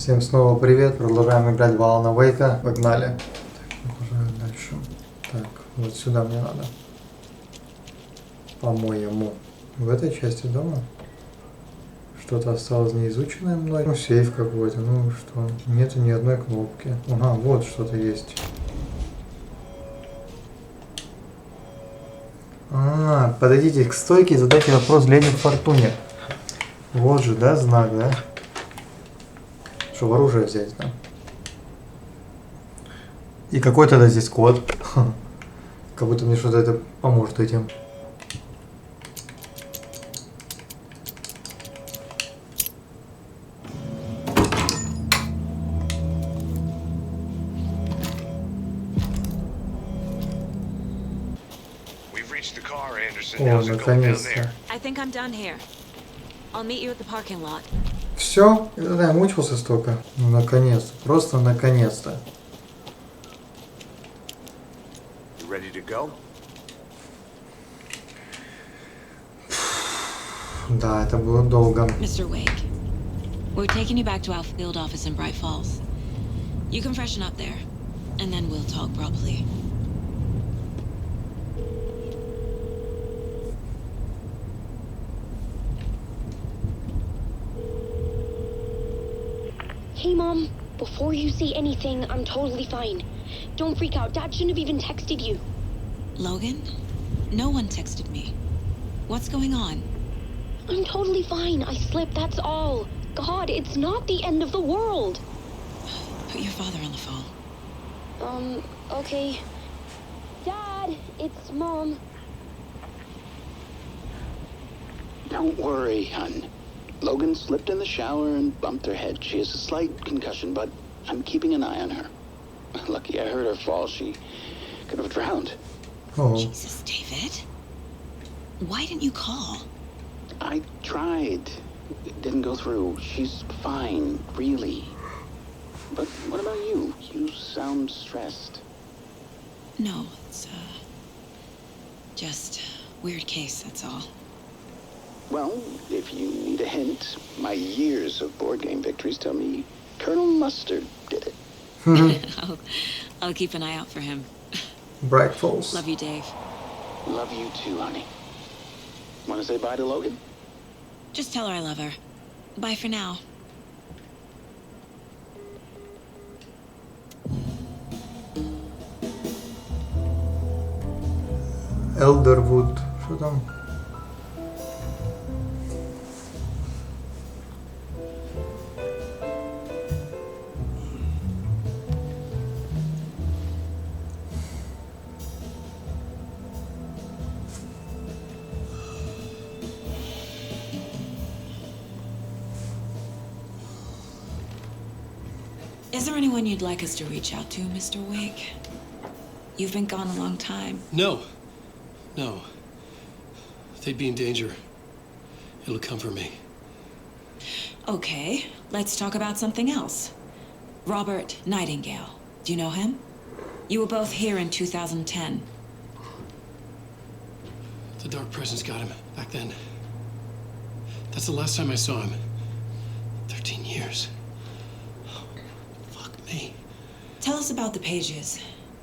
Всем снова привет, продолжаем играть в АЛАНА. Погнали. Так, продолжаем дальше. Так, вот сюда мне надо. По-моему. В этой части дома что-то осталось неизученное мной. Ну, сейф какой-то, ну что. Нету ни одной кнопки. Ага, вот что-то есть. Подойдите к стойке и задайте вопрос леди Фортуне. Вот же, да, знак, да? Что, оружие взять, да? И какой тогда здесь код? Как будто мне что-то это поможет этим. О, наконец-то. Все? Да, я мучился столько. Ну, наконец-то. Просто наконец-то. Да, это было долго. Mr. Wake, we're taking you back to our field office in Bright Falls. You can freshen up there, and then we'll talk properly. Hey, Mom. Before you say anything, I'm totally fine. Don't freak out. Dad shouldn't have even texted you. Logan? No one texted me. What's going on? I'm totally fine. I slipped, that's all. God, it's not the end of the world. Put your father on the phone. Okay. Dad, it's Mom. Don't worry, hon. Logan slipped in the shower and bumped her head. She has a slight concussion, but I'm keeping an eye on her. Lucky I heard her fall. She could have drowned. Oh. Jesus, David. Why didn't you call? I tried. It didn't go through. She's fine, really. But what about you? You sound stressed. No, it's, just weird case, that's all. Well, if you need a hint, my years of board game victories tell me Colonel Mustard did it. I'll keep an eye out for him. Bright Falls. Love you, Dave. Love you too, honey. Want to say bye to Logan? Just tell her I love her. Bye for now. Elderwood. Что там? Is there anyone you'd like us to reach out to, Mr. Wake? You've been gone a long time. No. They'd be in danger. It'll come for me. Okay, let's talk about something else. Robert Nightingale. Do you know him? You were both here in 2010. The Dark Presence got him back then. That's the last time I saw him. 13 years. Fuck me. Tell us about the pages.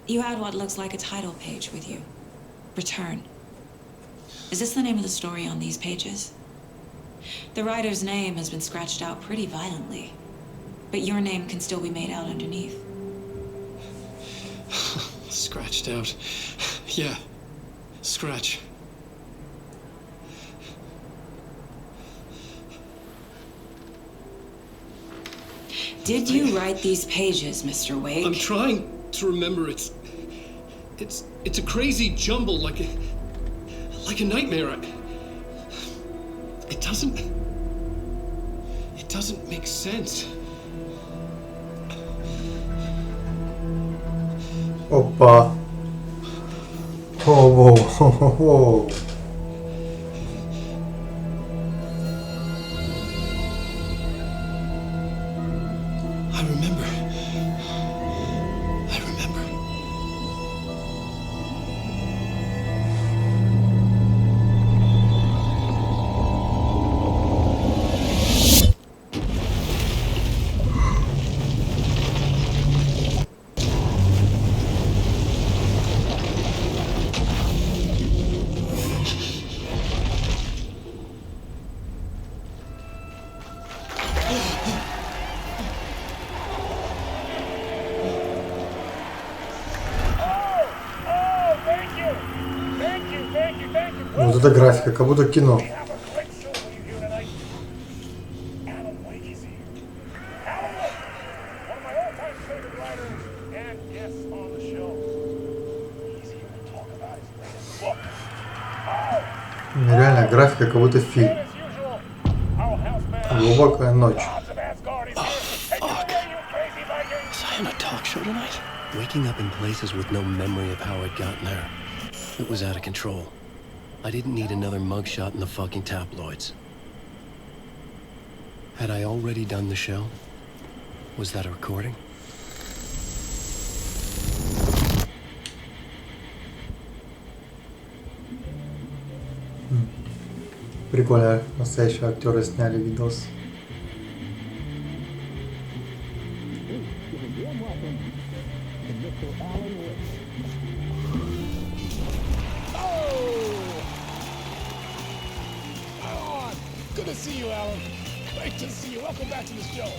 You had what looks like a title page with you. Return. Is this the name of the story on these pages? The writer's name has been scratched out pretty violently, but your name can still be made out underneath. Scratched out. Yeah. Scratch. Did you write these pages, Mr. Wake? I'm trying to remember. It's a crazy jumble, like a nightmare. It doesn't make sense. Опа. О-о-о-о-о. I remember. это графика, как будто кино. Реально графика, как будто фильм. Глубокая ночь. Waking up in places with no memory of how I'd gotten there. It was out of control. I didn't need another mugshot in the fucking tabloids. Had I already done the show? Was that a recording? Прикольно, настоящие актеры сняли видос. Good to see you, Alan. Great to see you. Welcome back to the show.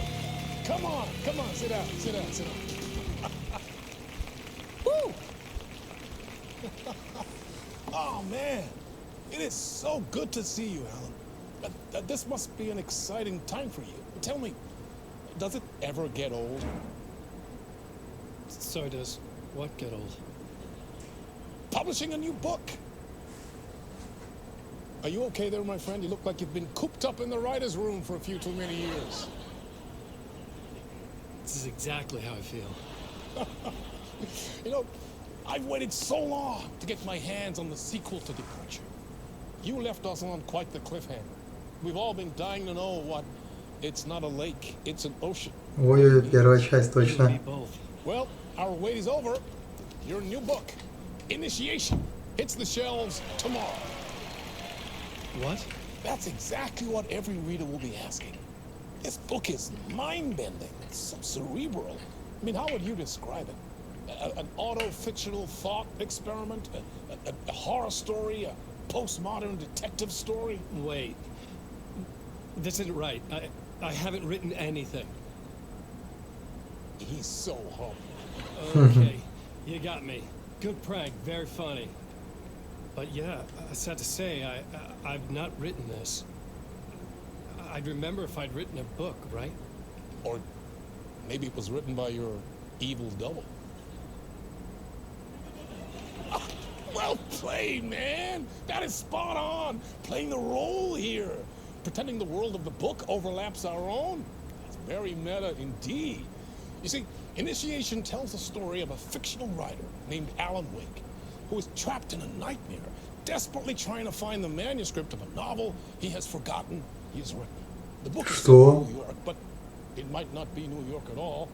Come on, sit down, sit down, sit down. Woo! Oh, man. It is so good to see you, Alan. This must be an exciting time for you. Tell me, does it ever get old? So does what get old? Publishing a new book. Are you okay there, my friend? You look like you've been cooped up in the writer's room for a few too many years. This is exactly how I feel. You know, I've waited so long to get my hands on the sequel to Departure. You left us on quite the cliffhanger. We've all been dying to know what... It's not a lake, it's an ocean. Ой, первая часть точно. Well, our wait is over. Your new book, Initiation, hits the shelves tomorrow. What? That's exactly what every reader will be asking. This book is mind-bending. It's so cerebral. I mean, how would you describe it? An auto-fictional thought experiment? A horror story? A postmodern detective story? Wait. This isn't right. I haven't written anything. He's so humble. Okay, you got me. Good prank, very funny. But yeah, sad to say, I've not written this. I'd remember if I'd written a book, right? Or maybe it was written by your evil double. Well played, man! That is spot on! Playing the role here. Pretending the world of the book overlaps our own. That's very meta indeed. You see, Initiation tells the story of a fictional writer named Alan Wake, who is trapped in a nightmare, desperately trying to find the manuscript of a novel he has forgotten he has written. The book is in New York, but it might not be New York at all.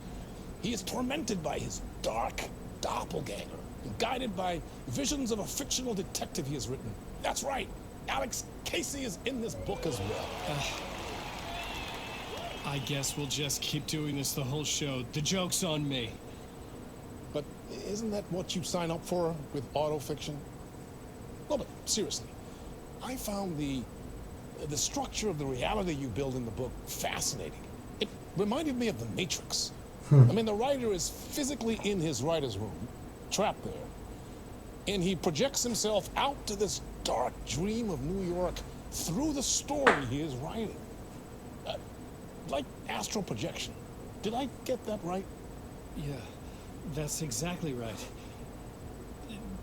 He is tormented by his dark doppelganger, and guided by visions of a fictional detective he has written. That's right, Alex Casey is in this book as well. I guess we'll just keep doing this the whole show. The joke's on me. But isn't that what you sign up for with autofiction? No, but seriously, I found the structure of the reality you build in the book fascinating. It reminded me of The Matrix. I mean, the writer is physically in his writer's room, trapped there, and he projects himself out to this dark dream of New York through the story he is writing. Like astral projection. Did I get that right? Yeah, that's exactly right.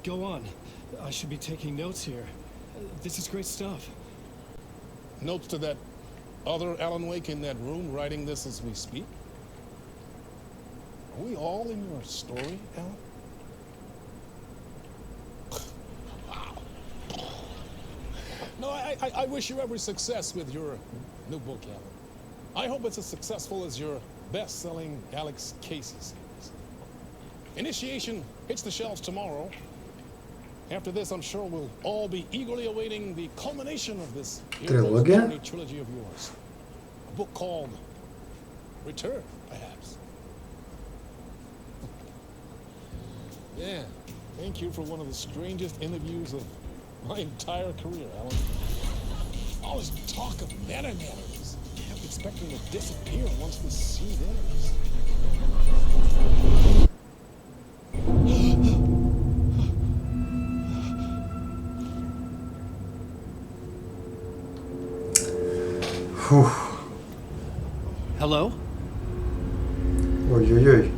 Go on. I should be taking notes here. This is great stuff. Notes to that other Alan Wake in that room writing this as we speak? Are we all in your story, Alan? Wow. No, I wish you every success with your new book, Alan. I hope it's as successful as your best-selling Alex Casey series. Initiation hits the shelves tomorrow. After this, I'm sure we'll all be eagerly awaiting the culmination of this Trilogy trilogy of yours. A book called Return, perhaps. Yeah, thank you for one of the strangest interviews of my entire career, Alan. All this talk of meta-narratives. Kept expecting to disappear once the seed ends. Фух. Hello? Ой-ой-ой.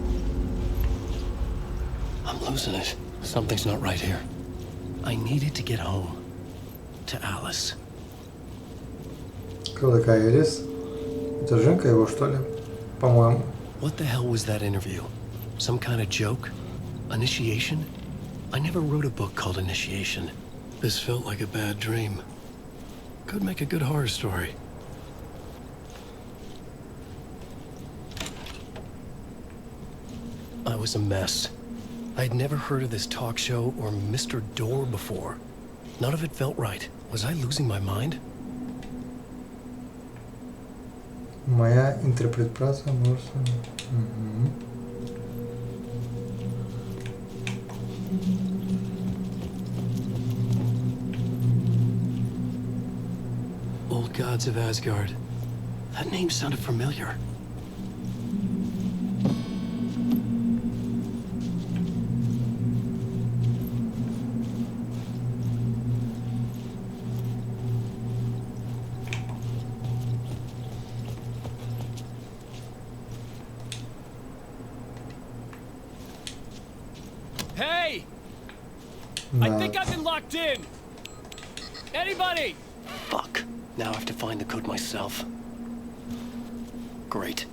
I'm losing it. Something's not right here. I needed to get home. To Alice. Кто такая Элис? Это Женка его, что ли? По-моему. What the hell was that interview? Some kind of joke? Initiation? I never wrote a book called Initiation. This felt like a bad dream. Could make a good horror story. I was a mess. I'd never heard of this talk show or Mr. Door before. None of it felt right. Was I losing my mind? Моя интерпретация может... Old Gods of Asgard. That name sounded familiar. Hey! I think I've been locked in. Anybody? Fuck. Now I have to find the code myself. Great.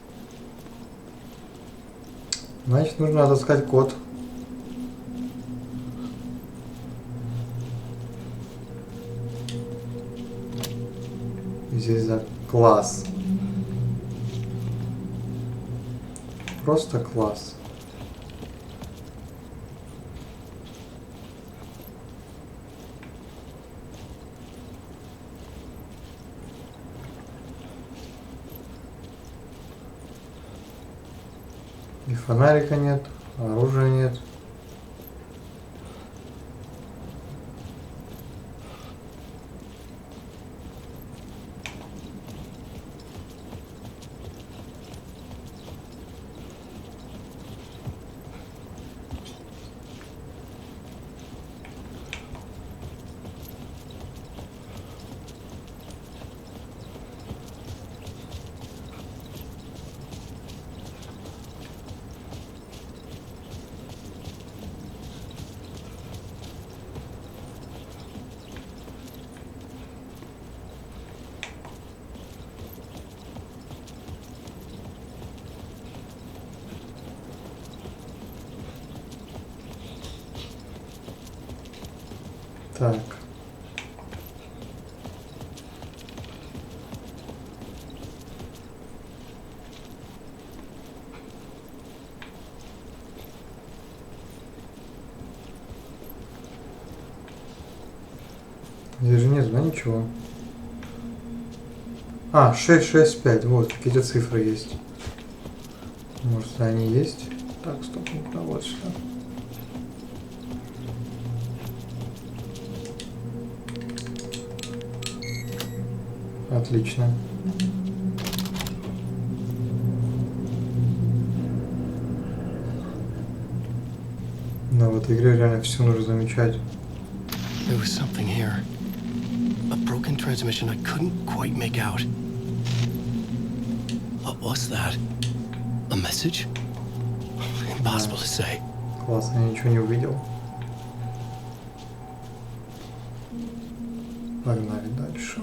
Значит, нужно отыскать код. Здесь за класс. Просто класс. И фонарика нет, оружия нет. Так. Здесь же нет, да, ничего. А, 665, вот, какие-то цифры есть. Может, они есть? Так, стоп, ну, вот что. Отлично. Да, в этой игре реально все нужно замечать. There was something here. A broken transmission I couldn't quite make out. What was that? A message? Impossible to say. Классно, я ничего не увидел. Погнали дальше.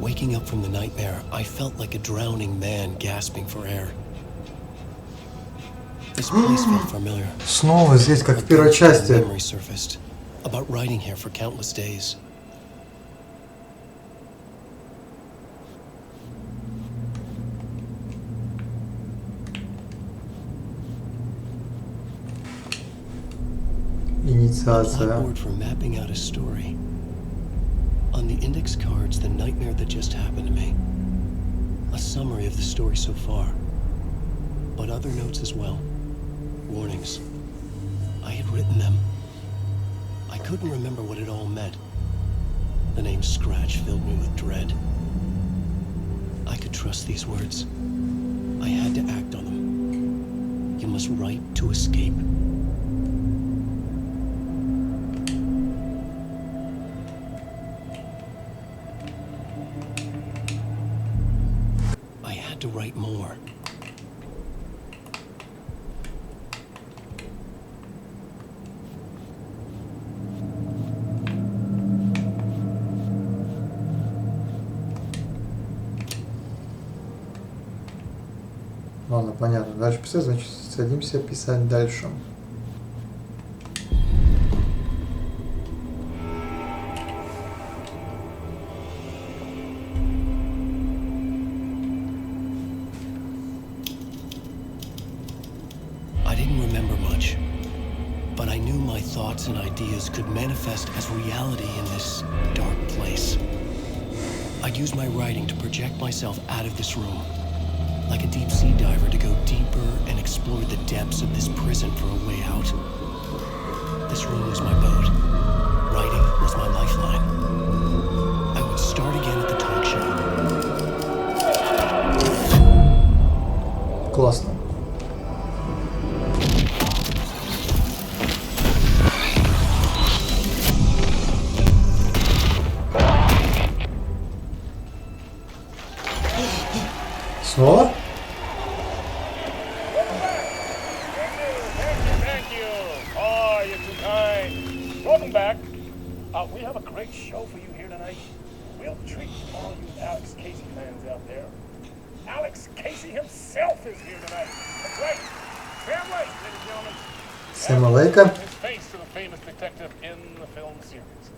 Waking up from the nightmare, I felt like a drowning man gasping for air. This place felt familiar. Снова здесь, как в первой части. Memory surfaced about riding here for countless days. Инициация. Blackboard for mapping out a story. On the index cards, the nightmare that just happened to me. A summary of the story so far. But other notes as well. Warnings. I had written them. I couldn't remember what it all meant. The name Scratch filled me with dread. I could trust these words. I had to act on them. You must write to escape. I had to write more. Ладно, понятно. Дальше писать, значит, садимся писать дальше. I didn't remember much, but I knew my thoughts and ideas could manifest as reality in this dark place. I'd use my writing to project myself out of this room. Like a deep sea diver to go deeper and explore the depths of this prison for a way out. This room was my boat. Writing was my lifeline. I would start again at the talk show. Классно. Снова? Thank you. Oh, you're too kind. Welcome back. We have a great show for you here tonight. Real treat for all you Alex Casey fans out there. Alex Casey himself is here tonight. That's right. Family, ladies and gentlemen. Всем алейка. His face to the famous detective in the film series.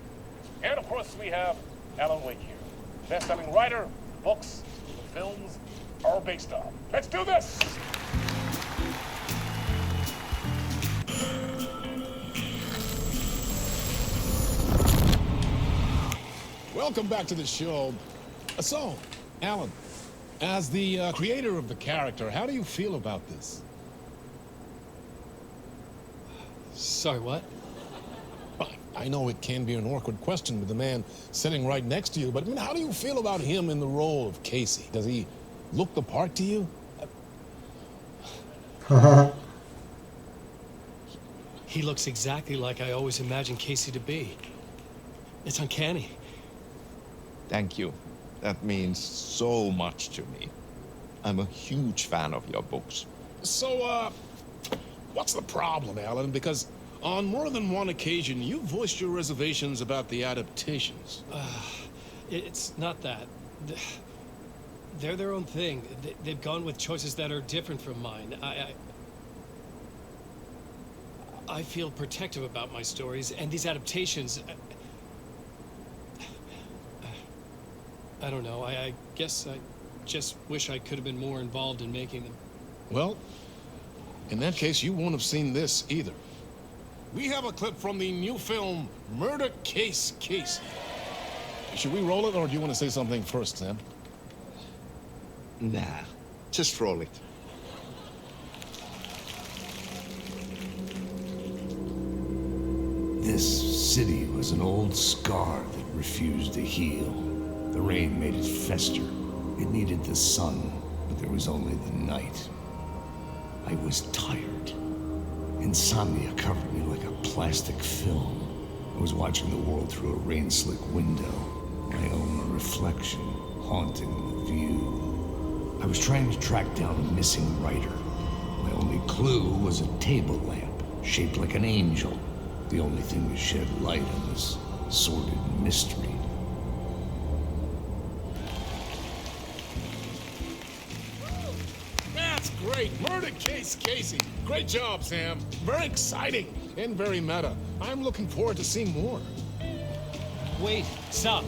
And of course we have Alan Wake here. Best-selling writer, books, the films are based on. Let's do this! Welcome back to the show. So, Alan, as the creator of the character, how do you feel about this? Sorry, what? I know it can be an awkward question with the man sitting right next to you, but I mean, how do you feel about him in the role of Casey? Does he look the part to you? He looks exactly like I always imagined Casey to be. It's uncanny. Thank you. That means so much to me. I'm a huge fan of your books. So, what's the problem, Alan? Because on more than one occasion, you voiced your reservations about the adaptations. It's not that. They're their own thing. They've gone with choices that are different from mine. I feel protective about my stories, and these adaptations... I don't know. I guess I just wish I could have been more involved in making them. Well, in that case, you won't have seen this either. We have a clip from the new film, Murder Case Casey. Should we roll it, or do you want to say something first, Sam? Nah, just roll it. This city was an old scar that refused to heal. The rain made it fester. It needed the sun, but there was only the night. I was tired. Insomnia covered me like a plastic film. I was watching the world through a rain-slick window, my own reflection haunting the view. I was trying to track down a missing writer. My only clue was a table lamp, shaped like an angel. The only thing to shed light on this sordid mystery. That's great. Murder case, Casey. Great job, Sam. Very exciting and very meta. I'm looking forward to seeing more. Wait, stop.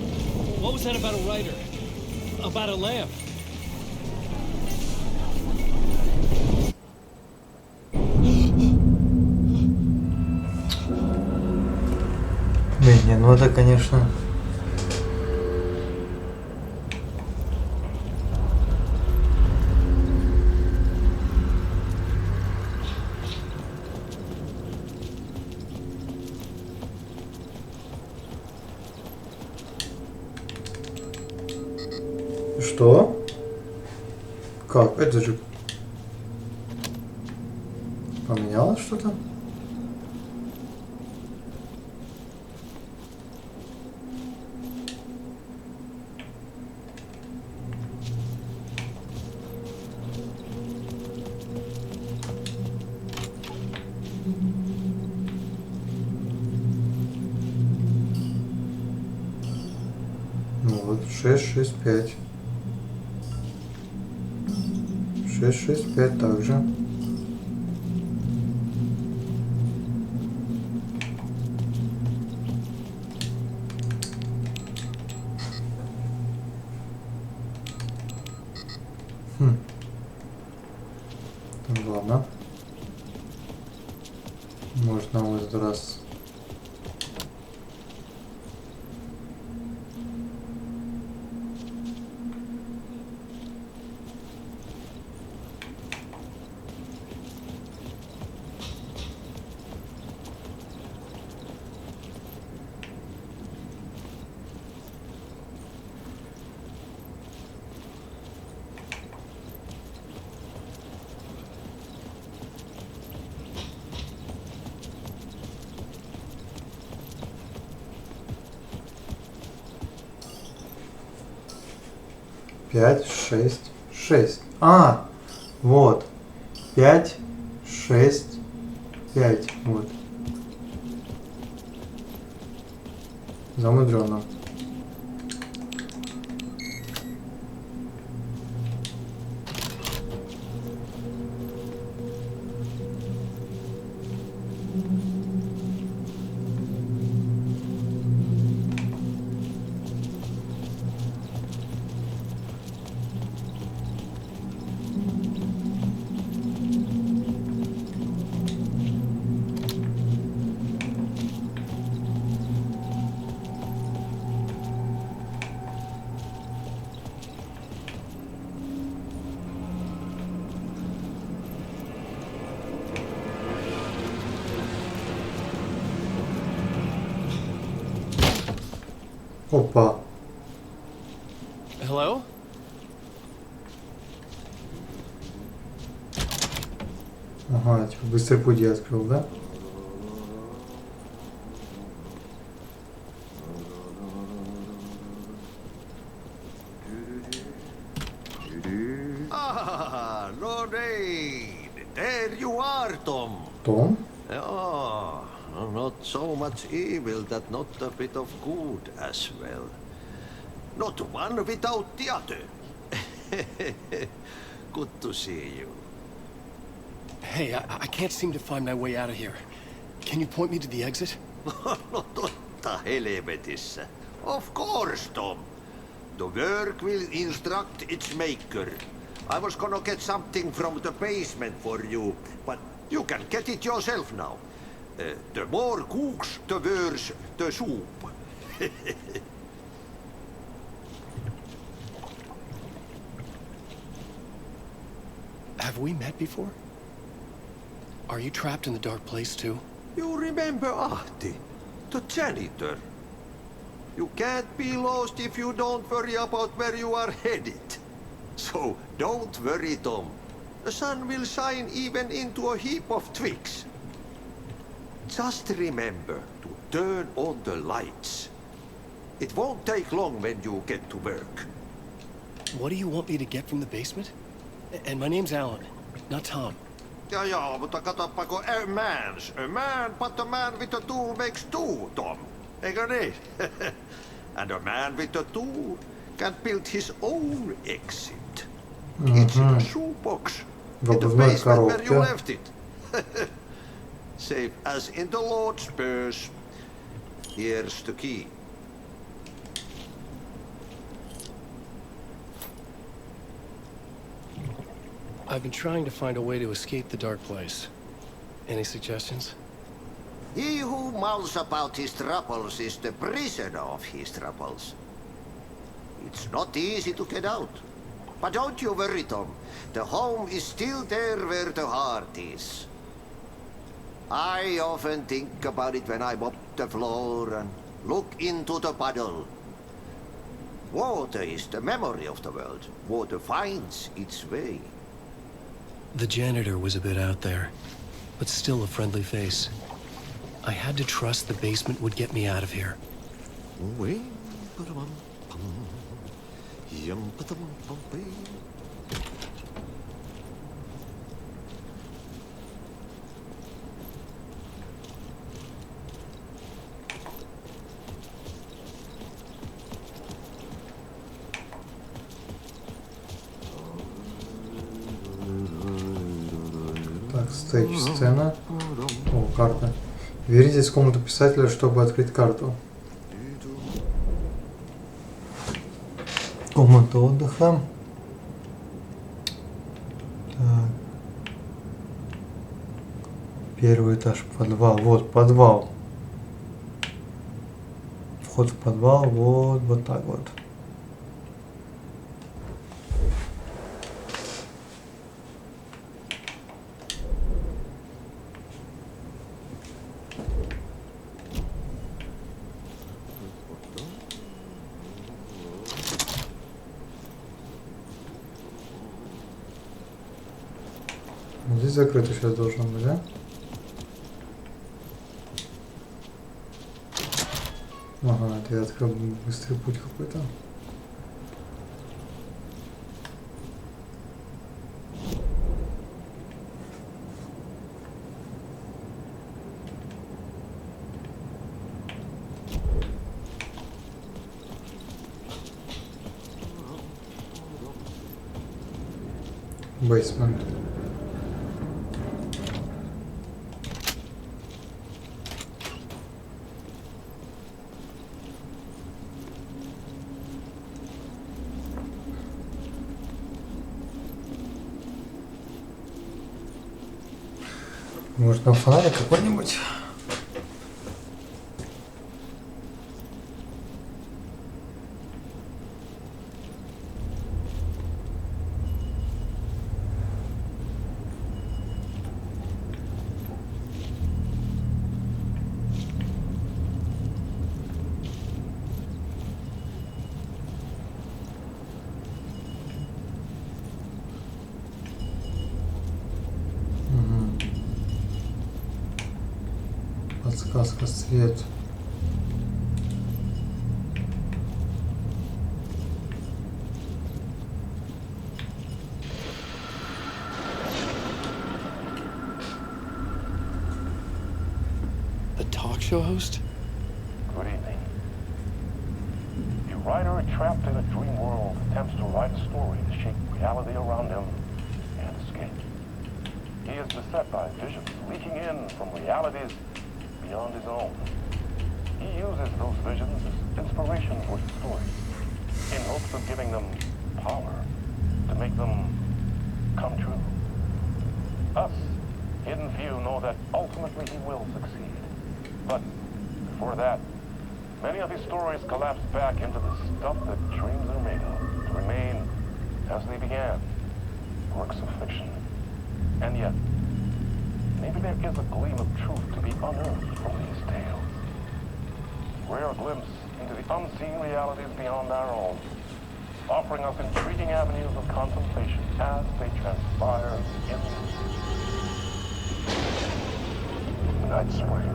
What was that about a writer? About a lamp? Блин, не, ну это, конечно... Что? Как? Это же... Поменялось что-то? Ну вот, 665. 665 также. Ладно. Может нам в этот раз... Пять, шесть, шесть. А, вот. 5, 6, 5. Вот. Замудренно. Опа. Hello? Ага, типа быстрый путь я открыл, да? Ah, Lorraine! There you are, Tom. Том? Oh, not so much evil that not a bit of good as well. Not one without the other. Good to see you. Hey, I can't seem to find my way out of here. Can you point me to the exit? No totta helvetissä. Of course, Tom. The work will instruct its maker. I was gonna get something from the basement for you, but you can get it yourself now. The more cooks, the worse the soup. Have we met before? Are you trapped in the dark place too? You remember Ahti, the janitor? You can't be lost if you don't worry about where you are headed. So don't worry, Tom. The sun will shine even into a heap of twigs. Just remember to turn on the lights. It won't take long when you get to work. What do you want me to get from the basement? And my name's Alan, not Tom. Ja, mutta katsoppa, a man, but a man with a tool makes two, Tom. Eikö niin? And a man with a tool can build his own exit. It's in a shoebox. В In the обувной basement where you коробке. left it. Safe as in the Lord's purse. Here's the key. I've been trying to find a way to escape the dark place. Any suggestions? He who mouths about his troubles is the prisoner of his troubles. It's not easy to get out. But don't you worry, Tom. The home is still there where the heart is. I often think about it when I mop the floor and look into the puddle. Water is the memory of the world. Water finds its way. The janitor was a bit out there, but still a friendly face. I had to trust the basement would get me out of here. Так, стейдж-сцена. О, карта. Вернитесь в комнату писателя, чтобы открыть карту. Комната отдыха. Так. Первый этаж, подвал. Вот, подвал. Вход в подвал, вот так вот. Здесь закрыто сейчас должно быть, да? Ага, это я открыл быстрый путь какой-то. Бейсмент. Может, там фонарик какой-нибудь? Подсказка, свет. The talk show host? Good evening. A writer trapped in a dream world attempts to write a story to shake reality around him and escape. He is beset by visions leaking in from realities beyond his own. He uses those visions as inspiration for his stories, in hopes of giving them power to make them come true. Us, hidden few, know that ultimately he will succeed. But before that, many of his stories collapse back into the stuff that dreams are made of, to remain as they began, works of fiction. And yet, maybe there is a gleam of truth to be unearthed from these tales. Rare glimpse into the unseen realities beyond our own, offering us intriguing avenues of contemplation as they transpire in Night Spring.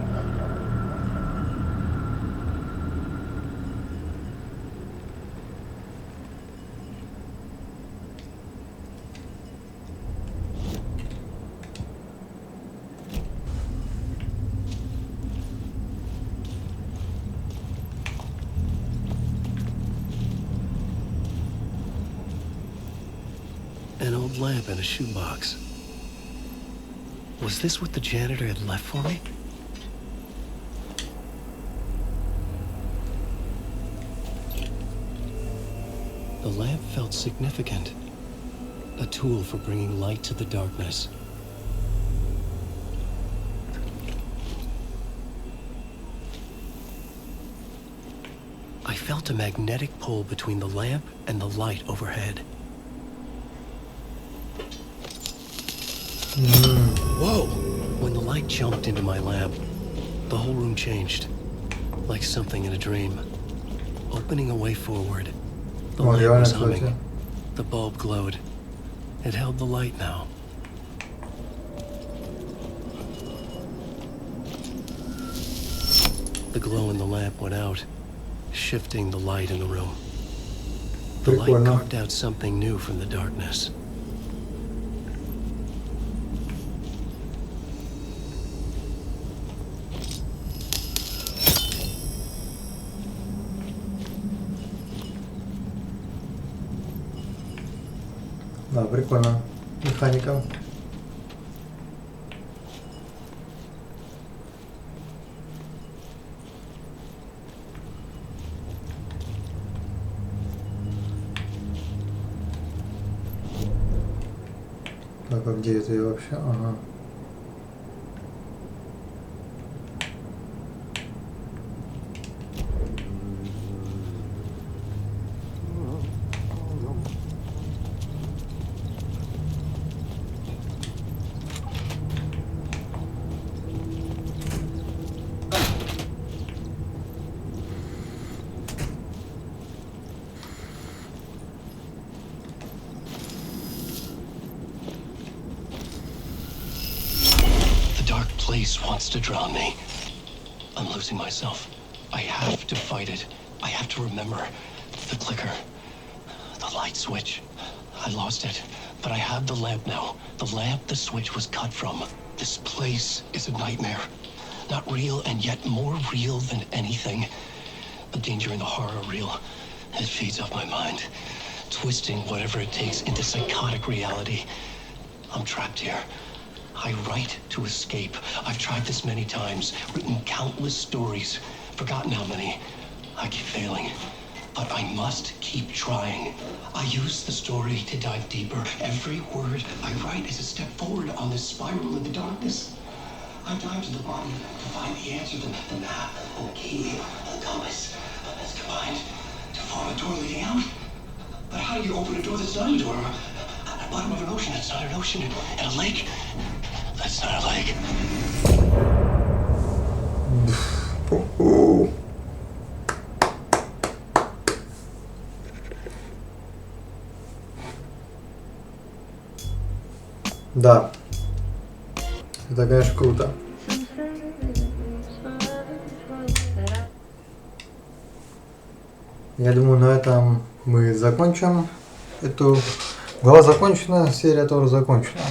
An old lamp in a shoebox. Was this what the janitor had left for me? The lamp felt significant. A tool for bringing light to the darkness. I felt a magnetic pull between the lamp and the light overhead. Whoa! When the light jumped into my lamp, the whole room changed. Like something in a dream. Opening a way forward. The lamp was humming. The bulb glowed. It held the light now. The glow in the lamp went out, shifting the light in the room. The light carved out something new from the darkness. Да, прикольно. Механика. Так, а где это я вообще? Ага. Place wants to drown me. I'm losing myself. I have to fight it. I have to remember. The clicker. The light switch. I lost it. But I have the lamp now. The lamp the switch was cut from. This place is a nightmare. Not real and yet more real than anything. The danger in the horror reel. It feeds off my mind. Twisting whatever it takes into psychotic reality. I'm trapped here. I write to escape. I've tried this many times, written countless stories, forgotten how many. I keep failing, but I must keep trying. I use the story to dive deeper. Every word I write is a step forward on this spiral in the darkness. I dive to the bottom to find the answer, the map, the key, the compass. That's combined to form a door leading out. But how do you open a door that's not a door? At the bottom of an ocean, that's not an ocean. And a lake, that's not a lake. Да, это, конечно, круто. Я думаю, на этом мы закончим эту... Глава закончена, серия тоже закончена.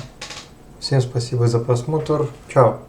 Всем спасибо за просмотр. Чао.